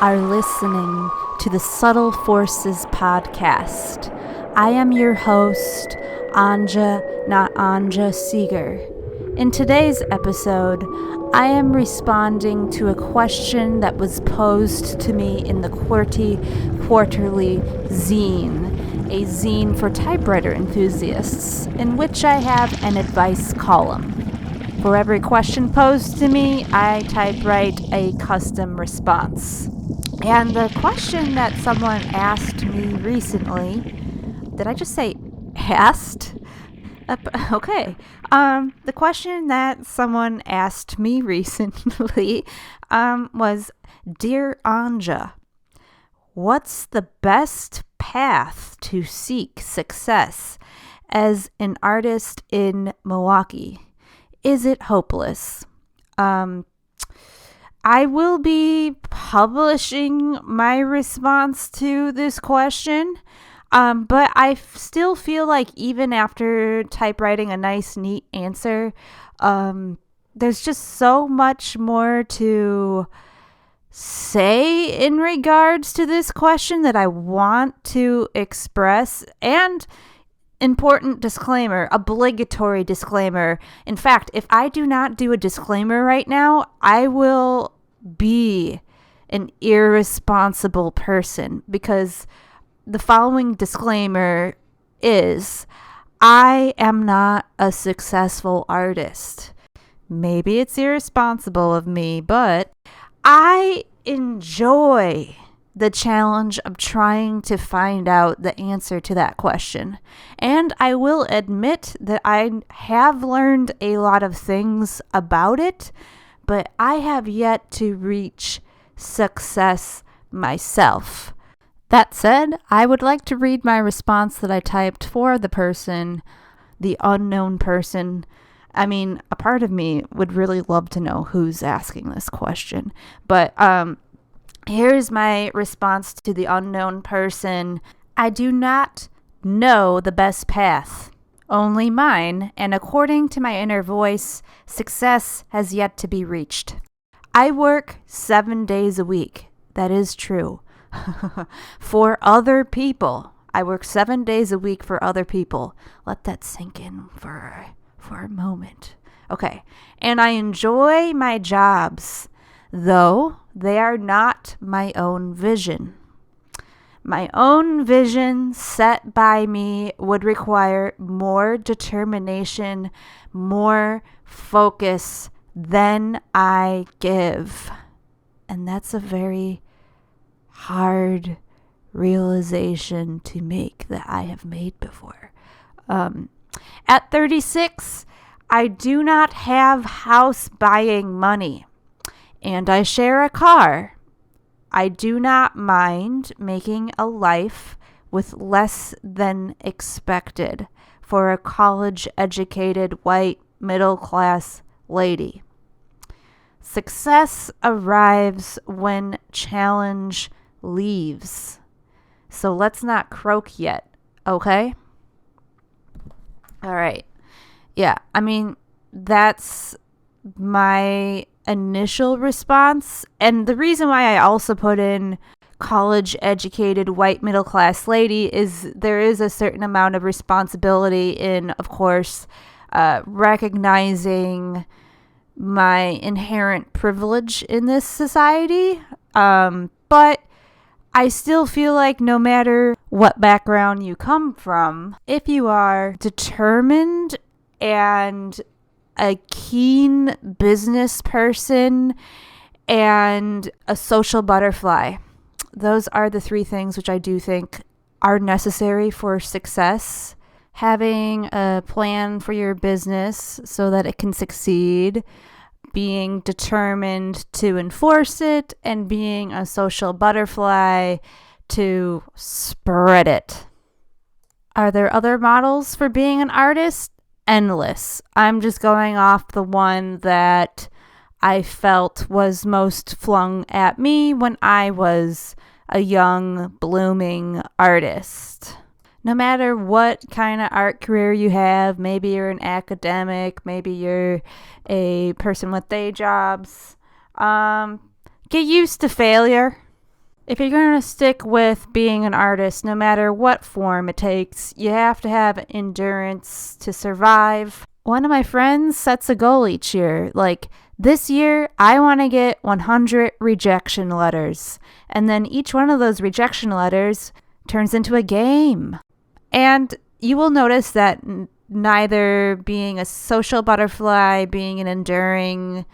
are listening to the Subtle Forces podcast. I am your host, Anja, not Anja Seeger. In today's episode, I am responding to a question that was posed to me in the QWERTY Quarterly Zine, a zine for typewriter enthusiasts, in which I have an advice column. For every question posed to me, I typewrite a custom response. And the question that someone asked me recently, did I just say asked? Okay. The question that someone asked me recently was, Dear Anja, what's the best path to seek success as an artist in Milwaukee? Is it hopeless? I will be publishing my response to this question, but I still feel like even after typewriting a nice, neat answer, there's just so much more to say in regards to this question that I want to express. And important disclaimer, obligatory disclaimer. In fact, if I do not do a disclaimer right now, I will be an irresponsible person, because the following disclaimer is, I am not a successful artist. Maybe it's irresponsible of me, but I enjoy the challenge of trying to find out the answer to that question. And I will admit that I have learned a lot of things about it, but I have yet to reach success myself. That said, I would like to read my response that I typed for the person, the unknown person. I mean, a part of me would really love to know who's asking this question, but here's my response to the unknown person. I do not know the best path, only mine, and according to my inner voice, success has yet to be reached. I work 7 days a week. That is true. For other people. I work 7 days a week for other people. Let that sink in for a moment. Okay. And I enjoy my jobs, though they are not my own vision. My own vision set by me would require more determination, more focus than I give. And that's a very hard realization to make that I have made before. At 36, I do not have house buying money, and I share a car. I do not mind making a life with less than expected for a college-educated white middle-class lady. Success arrives when challenge leaves. So let's not croak yet, okay? All right. Yeah, I mean, that's my initial response. And the reason why I also put in college-educated white middle-class lady is there is a certain amount of responsibility in, of course, recognizing my inherent privilege in this society. But I still feel like no matter what background you come from, if you are determined and a keen business person and a social butterfly, those are the three things which I do think are necessary for success. Having a plan for your business so that it can succeed, being determined to enforce it, and being a social butterfly to spread it. Are there other models for being an artist? Endless. I'm just going off the one that I felt was most flung at me when I was a young, blooming artist. No matter what kind of art career you have, maybe you're an academic, maybe you're a person with day jobs, get used to failure. If you're going to stick with being an artist, no matter what form it takes, you have to have endurance to survive. One of my friends sets a goal each year. Like, this year, I want to get 100 rejection letters. And then each one of those rejection letters turns into a game. And you will notice that neither being a social butterfly, being an enduring,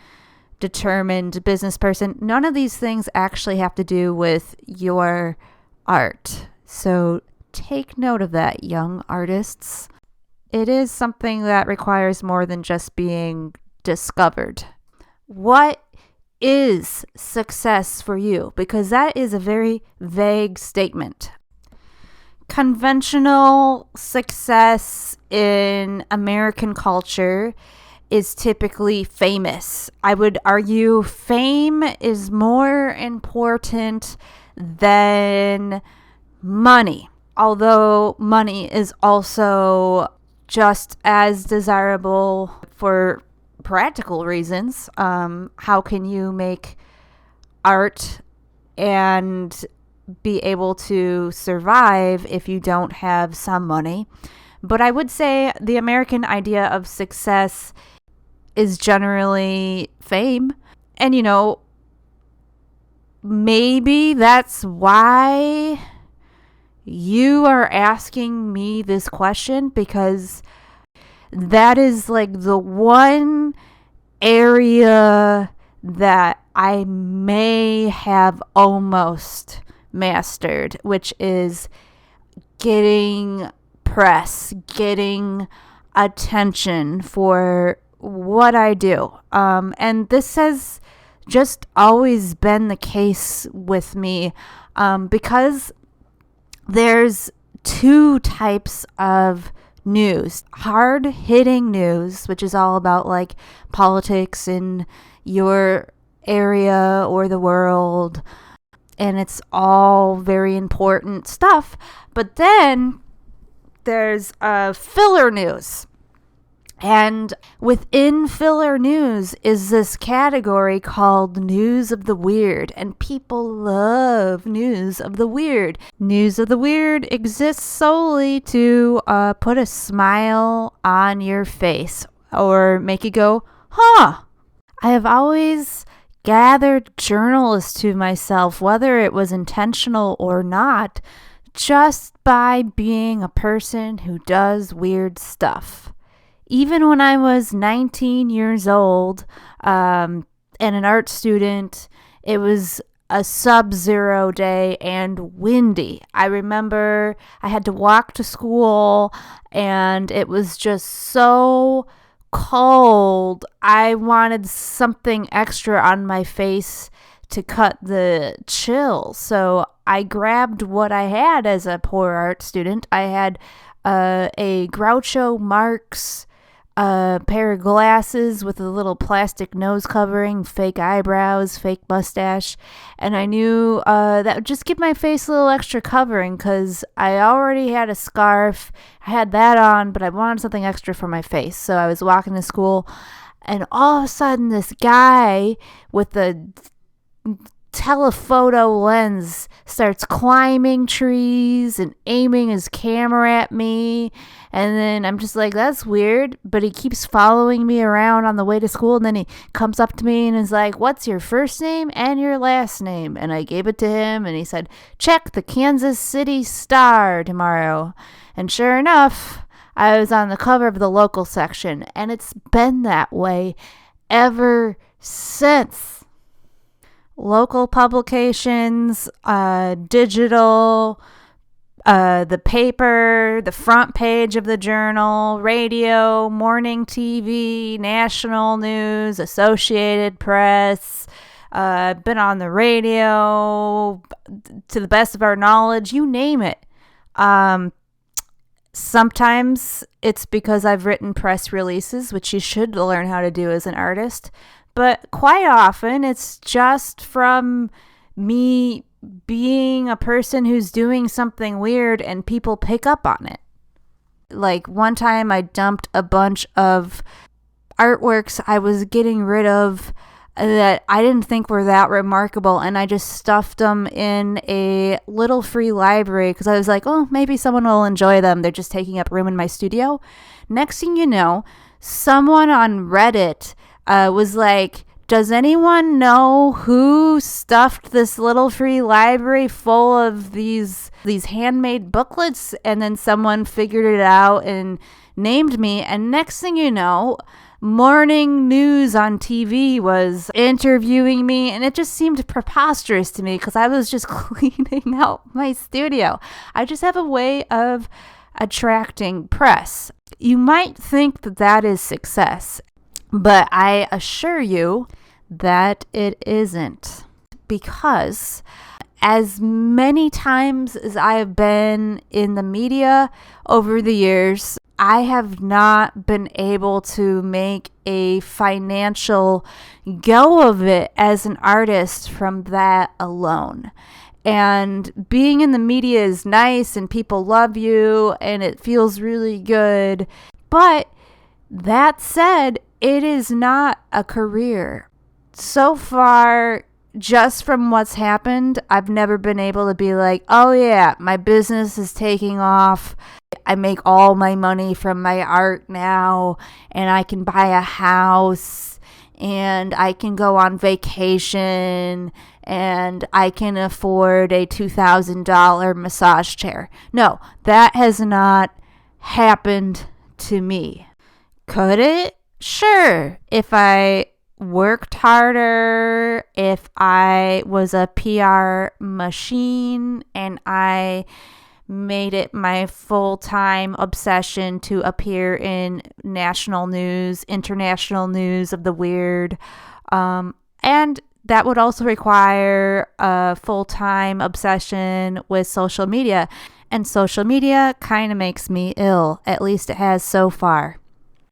determined business person, none of these things actually have to do with your art. So take note of that, young artists. It is something that requires more than just being discovered. What is success for you? Because that is a very vague statement. Conventional success in American culture is typically famous. I would argue fame is more important than money, although money is also just as desirable for practical reasons. How can you make art and be able to survive if you don't have some money? But I would say the American idea of success is generally fame. And, maybe that's why you are asking me this question, because that is like the one area that I may have almost mastered, which is getting press, getting attention for what I do. And this has just always been the case with me, because there's two types of news. Hard-hitting news, which is all about like politics in your area or the world, and it's all very important stuff. But then there's filler news. And within filler news is this category called news of the weird. And people love news of the weird. News of the weird exists solely to put a smile on your face or make you go, huh. I have always gathered journalists to myself, whether it was intentional or not, just by being a person who does weird stuff. Even when I was 19 years old and an art student, it was a sub-zero day and windy. I remember I had to walk to school and it was just so cold. I wanted something extra on my face to cut the chill. So I grabbed what I had as a poor art student. I had a Groucho Marx pair of glasses with a little plastic nose covering, fake eyebrows, fake mustache, and I knew that would just give my face a little extra covering because I already had a scarf. I had that on, but I wanted something extra for my face. So I was walking to school, and all of a sudden this guy with the telephoto lens starts climbing trees and aiming his camera at me, and then I'm just like, that's weird, but he keeps following me around on the way to school, and then he comes up to me and is like, what's your first name and your last name? And I gave it to him, and he said, check the Kansas City Star tomorrow. And sure enough, I was on the cover of the local section, and it's been that way ever since. Local publications, digital, the paper, the front page of the journal, radio, morning TV, national news, Associated Press, been on the radio, to the best of our knowledge, you name it. Sometimes it's because I've written press releases, which you should learn how to do as an artist. But quite often, it's just from me being a person who's doing something weird and people pick up on it. Like one time I dumped a bunch of artworks I was getting rid of that I didn't think were that remarkable, and I just stuffed them in a little free library because I was like, oh, maybe someone will enjoy them. They're just taking up room in my studio. Next thing you know, someone on Reddit was like, does anyone know who stuffed this little free library full of these handmade booklets? And then someone figured it out and named me. And next thing you know, morning news on TV was interviewing me, and it just seemed preposterous to me because I was just cleaning out my studio. I just have a way of attracting press. You might think that that is success, but I assure you that it isn't, because as many times as I have been in the media over the years, I have not been able to make a financial go of it as an artist from that alone. And being in the media is nice and people love you and it feels really good. But that said, it is not a career. So far, just from what's happened, I've never been able to be like, oh yeah, my business is taking off. I make all my money from my art now, and I can buy a house, and I can go on vacation, and I can afford a $2,000 massage chair. No, that has not happened to me. Could it? Sure. If I worked harder, if I was a PR machine and I made it my full-time obsession to appear in national news, international news of the weird, and that would also require a full-time obsession with social media, and social media kind of makes me ill, at least it has so far.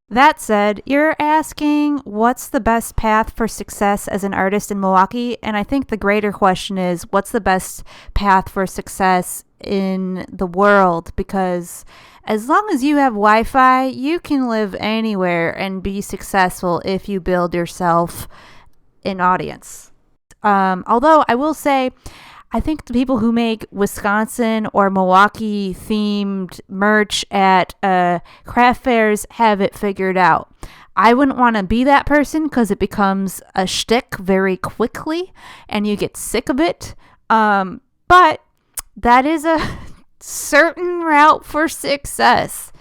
That said, you're asking what's the best path for success as an artist in Milwaukee, and I think the greater question is what's the best path for success in the world, because as long as you have Wi-Fi, you can live anywhere and be successful if you build yourself an audience. Although I will say, I think the people who make Wisconsin or Milwaukee themed merch at craft fairs have it figured out. I wouldn't want to be that person because it becomes a shtick very quickly and you get sick of it. But that is a certain route for success.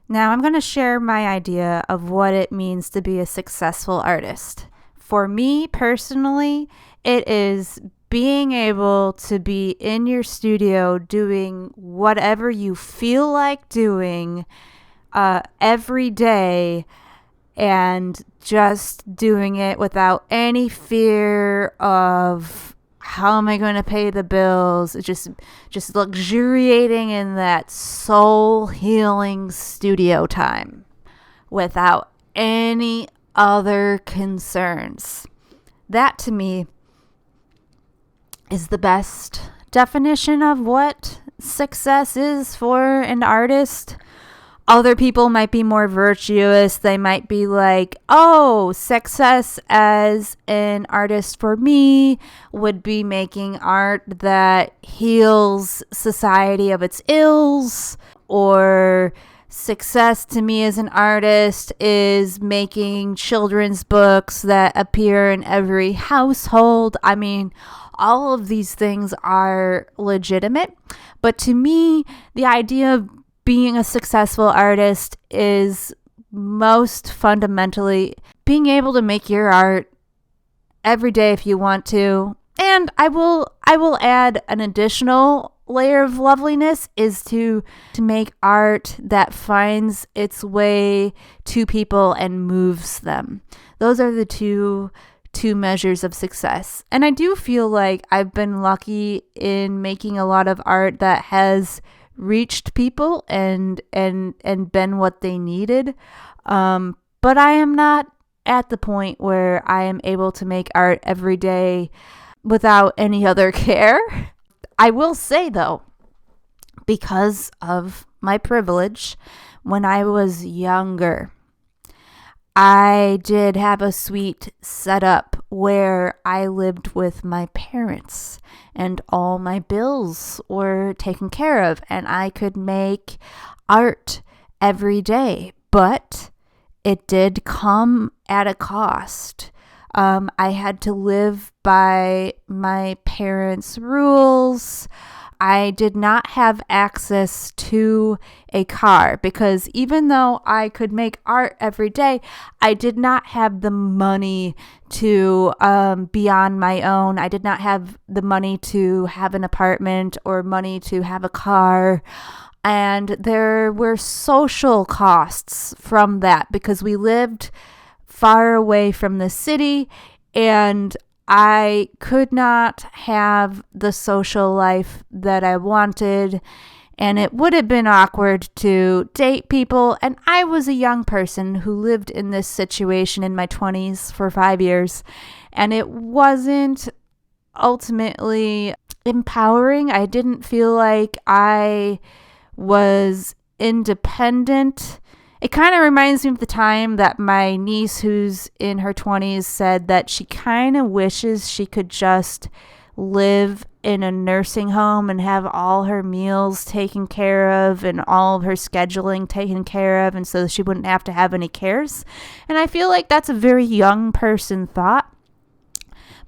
Now I'm going to share my idea of what it means to be a successful artist. For me personally, it is being able to be in your studio doing whatever you feel like doing every day, and just doing it without any fear of how am I going to pay the bills. Just luxuriating in that soul healing studio time without any other concerns. That to me is the best definition of what success is for an artist. Other people might be more virtuous. They might be like, oh, success as an artist for me would be making art that heals society of its ills, or success to me as an artist is making children's books that appear in every household. I mean, all of these things are legitimate, but to me, the idea of being a successful artist is most fundamentally being able to make your art every day if you want to. And I will add an additional layer of loveliness is to make art that finds its way to people and moves them. Those are the two measures of success. And I do feel like I've been lucky in making a lot of art that has reached people and been what they needed. But I am not at the point where I am able to make art every day without any other care. I will say though, because of my privilege, when I was younger, I did have a sweet setup where I lived with my parents and all my bills were taken care of and I could make art every day. But it did come at a cost. I had to live by my parents' rules. I did not have access to a car because even though I could make art every day, I did not have the money to be on my own. I did not have the money to have an apartment or money to have a car. And there were social costs from that because we lived far away from the city and I could not have the social life that I wanted, and it would have been awkward to date people. And I was a young person who lived in this situation in my 20s for 5 years, and it wasn't ultimately empowering. I didn't feel like I was independent. It kind of reminds me of the time that my niece, who's in her 20s, said that she kind of wishes she could just live in a nursing home and have all her meals taken care of and all of her scheduling taken care of, and so she wouldn't have to have any cares. And I feel like that's a very young person thought.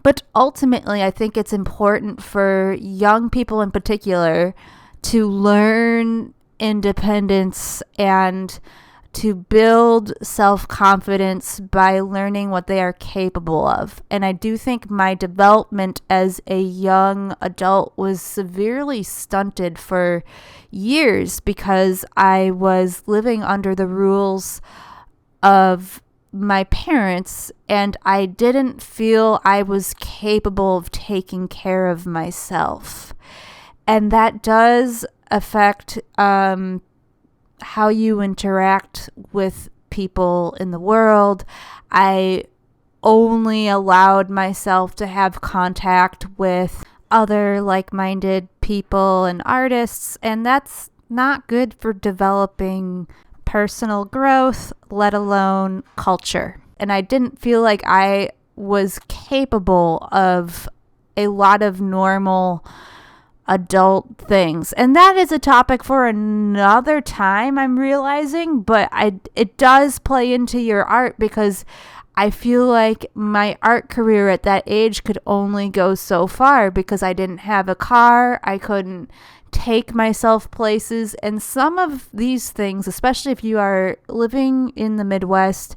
But ultimately, I think it's important for young people in particular to learn independence and to build self-confidence by learning what they are capable of. And I do think my development as a young adult was severely stunted for years because I was living under the rules of my parents and I didn't feel I was capable of taking care of myself. And that does affect how you interact with people in the world. I only allowed myself to have contact with other like-minded people and artists, and that's not good for developing personal growth, let alone culture. And I didn't feel like I was capable of a lot of normal adult things. And that is a topic for another time, I'm realizing, but it does play into your art because I feel like my art career at that age could only go so far because I didn't have a car, I couldn't take myself places, and some of these things, especially if you are living in the Midwest,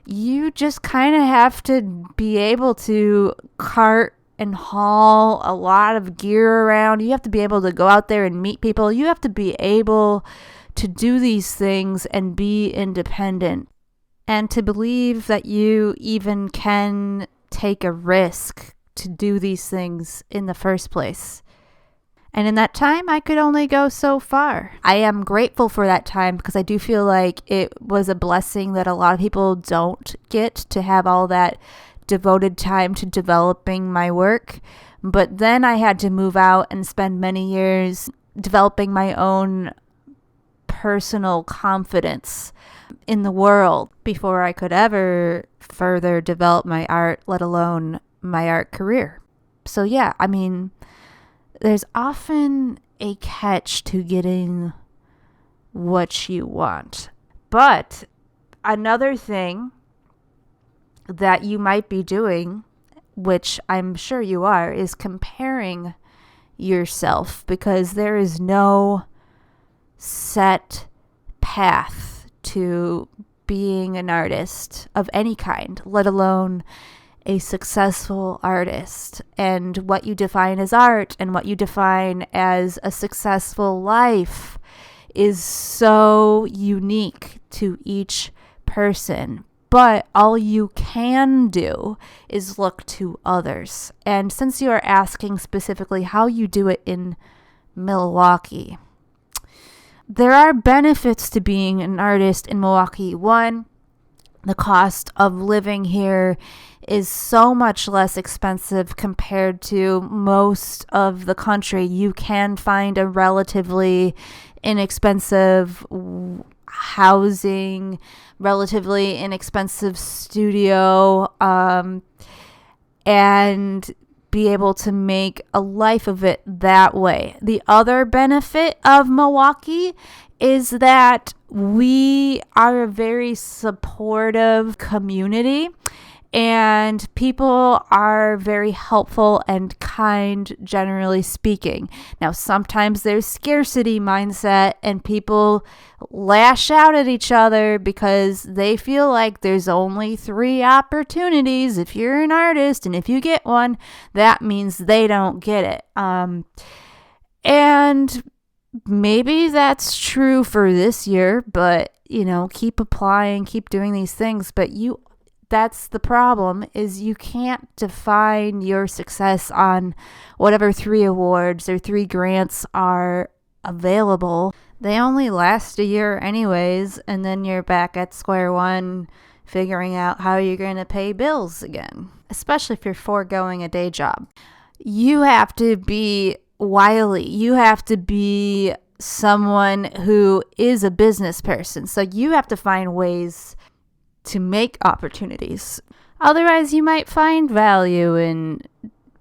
you just kind of have to be able to cart and haul a lot of gear around. You have to be able to go out there and meet people. You have to be able to do these things and be independent and to believe that you even can take a risk to do these things in the first place. And in that time, I could only go so far. I am grateful for that time because I do feel like it was a blessing that a lot of people don't get to have all that devoted time to developing my work. But then I had to move out and spend many years developing my own personal confidence in the world before I could ever further develop my art, let alone my art career. So yeah, I mean, there's often a catch to getting what you want. But another thing that you might be doing, which I'm sure you are, is comparing yourself because there is no set path to being an artist of any kind, let alone a successful artist. And what you define as art and what you define as a successful life is so unique to each person. But all you can do is look to others. And since you are asking specifically how you do it in Milwaukee, there are benefits to being an artist in Milwaukee. One, the cost of living here is so much less expensive compared to most of the country. You can find a relatively inexpensive housing, relatively inexpensive studio, and be able to make a life of it that way. The other benefit of Milwaukee is that we are a very supportive community, and people are very helpful and kind, generally speaking. Now, sometimes there's scarcity mindset and people lash out at each other because they feel like there's only 3 opportunities. If you're an artist and if you get one, that means they don't get it. And maybe that's true for this year, but keep applying, keep doing these things. But that's the problem, is you can't define your success on whatever 3 awards or 3 grants are available. They only last a year anyways, and then you're back at square one figuring out how you're going to pay bills again, especially if you're foregoing a day job. You have to be wily. You have to be someone who is a business person. So you have to find ways to make opportunities. Otherwise, you might find value in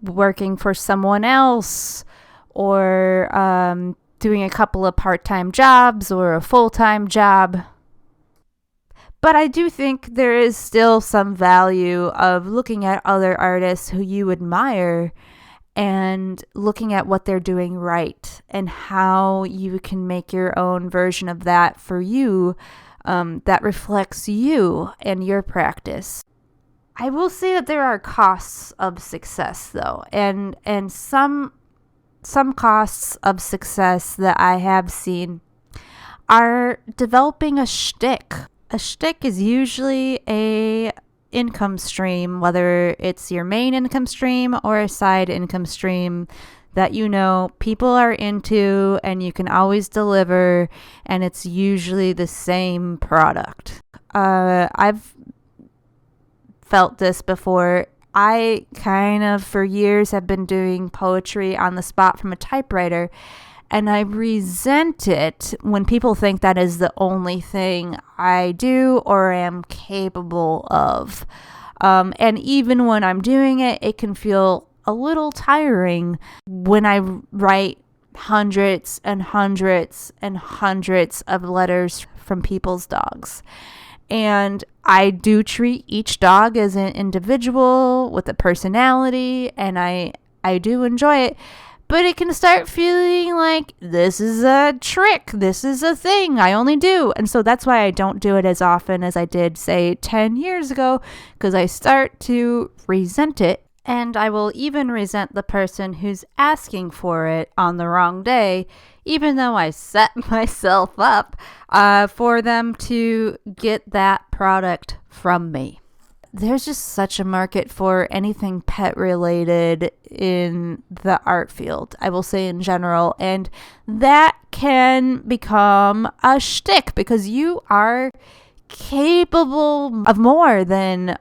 working for someone else, or doing a couple of part-time jobs or a full-time job. But I do think there is still some value of looking at other artists who you admire and looking at what they're doing right and how you can make your own version of that for you, that reflects you and your practice. I will say that there are costs of success, though, and some costs of success that I have seen are developing a shtick. A shtick is usually a income stream, whether it's your main income stream or a side income stream that people are into and you can always deliver, and it's usually the same product. I've felt this before. I kind of for years have been doing poetry on the spot from a typewriter, and I resent it when people think that is the only thing I do or am capable of. And even when I'm doing it, it can feel a little tiring when I write hundreds and hundreds and hundreds of letters from people's dogs. And I do treat each dog as an individual with a personality, and I do enjoy it. But it can start feeling like this is a trick. This is a thing I only do. And so that's why I don't do it as often as I did, say, 10 years ago, because I start to resent it. And I will even resent the person who's asking for it on the wrong day, even though I set myself up for them to get that product from me. There's just such a market for anything pet related in the art field, I will say in general, and that can become a shtick because you are capable of more than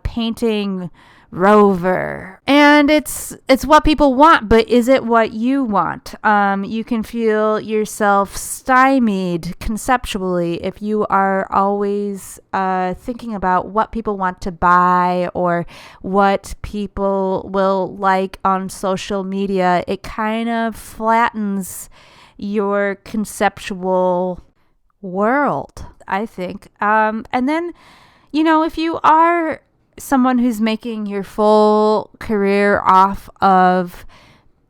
painting Rover. And it's what people want, but is it what you want? You can feel yourself stymied conceptually if you are always thinking about what people want to buy or what people will like on social media. It kind of flattens your conceptual world, I think. And then, if you are someone who's making your full career off of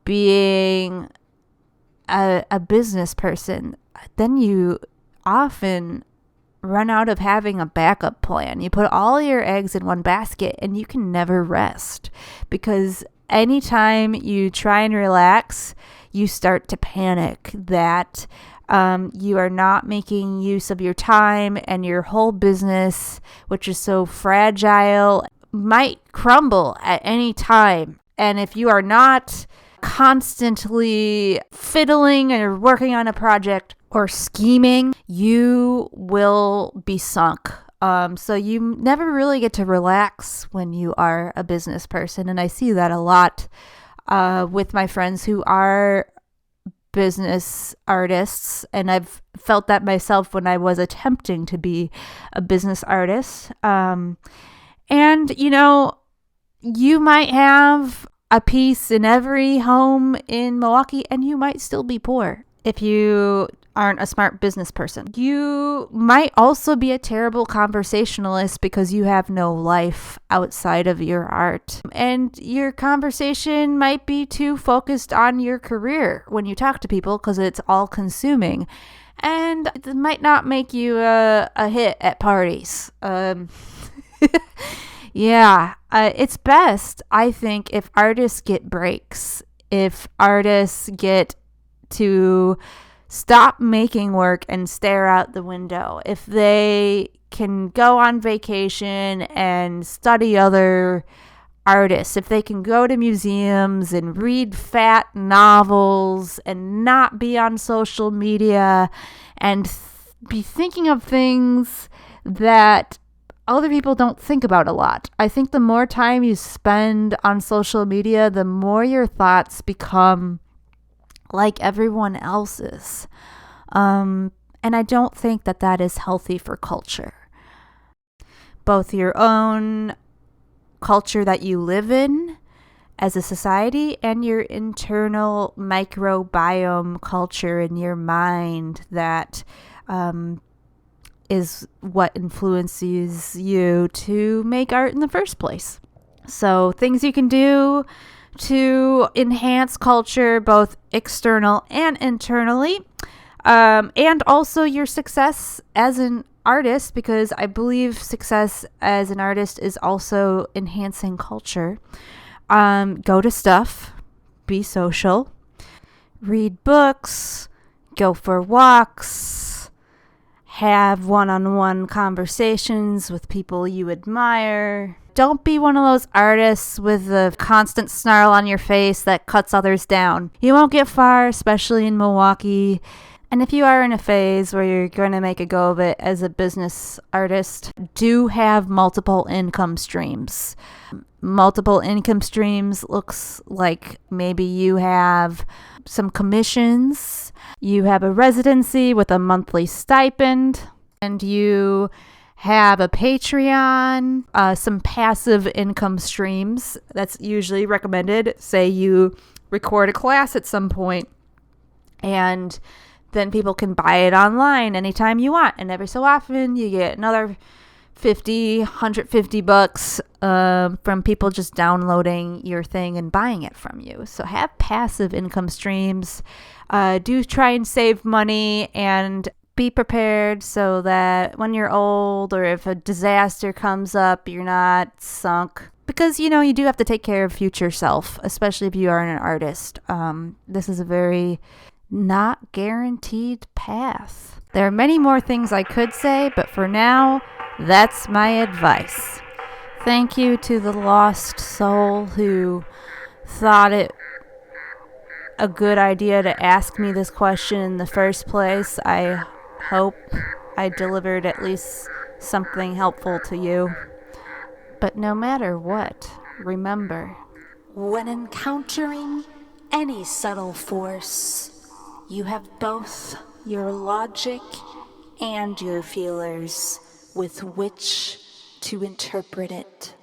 being a business person, then you often run out of having a backup plan. You put all your eggs in one basket and you can never rest, because anytime you try and relax, you start to panic that you are not making use of your time, and your whole business, which is so fragile, might crumble at any time. And if you are not constantly fiddling or working on a project or scheming, you will be sunk. So you never really get to relax when you are a business person. And I see that a lot with my friends who are business artists, and I've felt that myself when I was attempting to be a business artist. And, you might have a piece in every home in Milwaukee, and you might still be poor if you aren't a smart business person. You might also be a terrible conversationalist because you have no life outside of your art. And your conversation might be too focused on your career when you talk to people because it's all consuming. And it might not make you a hit at parties. Yeah, it's best, I think, if artists get breaks, if artists get to stop making work and stare out the window, if they can go on vacation and study other artists, if they can go to museums and read fat novels and not be on social media and be thinking of things that other people don't think about a lot. I think the more time you spend on social media, the more your thoughts become like everyone else's. And I don't think that that is healthy for culture. Both your own culture that you live in as a society and your internal microbiome culture in your mind that is what influences you to make art in the first place. So things you can do to enhance culture, both external and internally, and also your success as an artist, because I believe success as an artist is also enhancing culture. Go to stuff, be social, read books, go for walks, have one-on-one conversations with people you admire. Don't be one of those artists with a constant snarl on your face that cuts others down. You won't get far, especially in Milwaukee. And if you are in a phase where you're going to make a go of it as a business artist, do have multiple income streams. Multiple income streams looks like maybe you have some commissions, you have a residency with a monthly stipend, and you have a Patreon, some passive income streams. That's usually recommended. Say you record a class at some point, and then people can buy it online anytime you want. And every so often you get another $150 from people just downloading your thing and buying it from you. So have passive income streams. Do try and save money and be prepared so that when you're old or if a disaster comes up, you're not sunk. Because, you do have to take care of future self, especially if you are an artist. This is a very not guaranteed path. There are many more things I could say, but for now, that's my advice. Thank you to the lost soul who thought it a good idea to ask me this question in the first place. I hope I delivered at least something helpful to you. But no matter what, remember, when encountering any subtle force, you have both your logic and your feelers with which to interpret it.